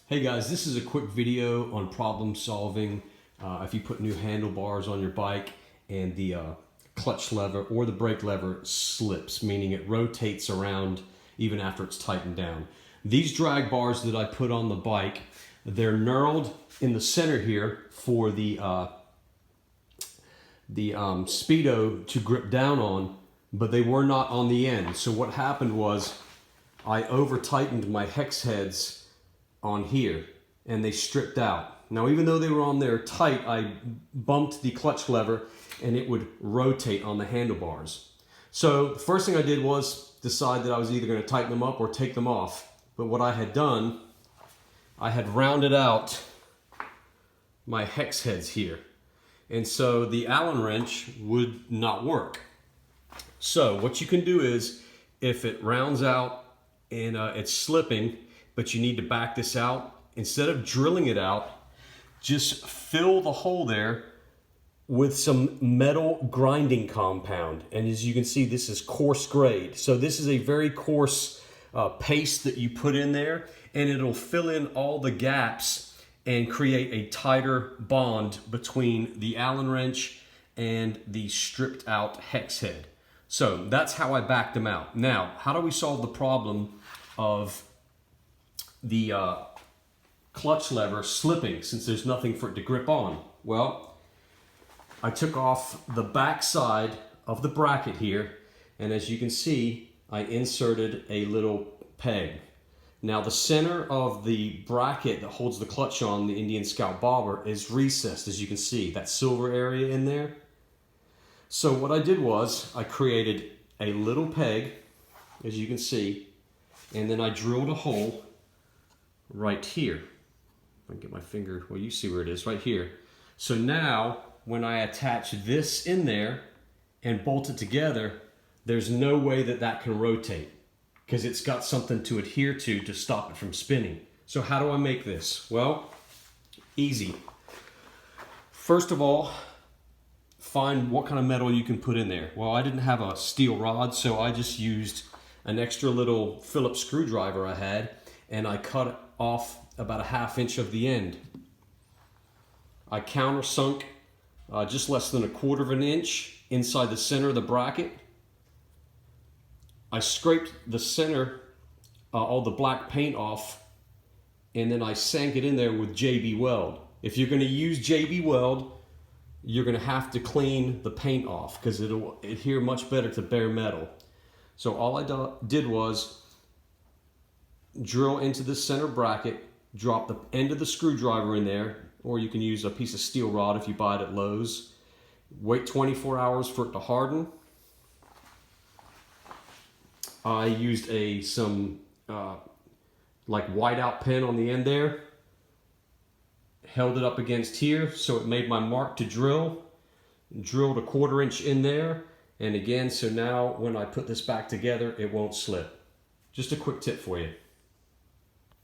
Hey guys, this is a quick video on problem solving if you put new handlebars on your bike and the clutch lever or the brake lever slips, meaning it rotates around even after it's tightened down. These drag bars that I put on the bike, they're knurled in the center here for the Speedo to grip down on, but they were not on the end. So what happened was I over tightened my hex heads on here and they stripped out. Now even though they were on there tight, I bumped the clutch lever and it would rotate on the handlebars. So the first thing I did was decide that I was either going to tighten them up or take them off. But what I had done, I had rounded out my hex heads here, and so the Allen wrench would not work. So what you can do is, if it rounds out and it's slipping, but you need to back this out, instead of drilling it out, just fill the hole there with some metal grinding compound. And as you can see, this is coarse grade. So this is a very coarse paste that you put in there, and it'll fill in all the gaps and create a tighter bond between the Allen wrench and the stripped out hex head. So that's how I backed them out. Now, how do we solve the problem of the clutch lever slipping since there's nothing for it to grip on? Well, I took off the back side of the bracket here, and as you can see, I inserted a little peg. Now the center of the bracket that holds the clutch on, the Indian Scout bobber, is recessed, as you can see, that silver area in there. So what I did was I created a little peg, as you can see, and then I drilled a hole right here. If I can get my finger, well, you see where it is, right here. So now when I attach this in there and bolt it together, there's no way that that can rotate because it's got something to adhere to stop it from spinning. So how do I make this? Well, easy. First of all, find what kind of metal you can put in there. Well, I didn't have a steel rod, so I just used an extra little Phillips screwdriver I had, and I cut off about a ½ inch of the end. I countersunk just less than a1/4 inch inside the center of the bracket. I scraped the center, all the black paint off, and then I sank it in there with JB Weld. If you're going to use JB Weld, you're going to have to clean the paint off because it'll adhere much better to bare metal. So all I did was drill into the center bracket, drop the end of the screwdriver in there, or you can use a piece of steel rod if you buy it at Lowe's. Wait 24 hours for it to harden. I used some like whiteout pen on the end there, held it up against here so it made my mark to drill, drilled a 1/4 inch in there, and again, so now when I put this back together, it won't slip. Just a quick tip for you.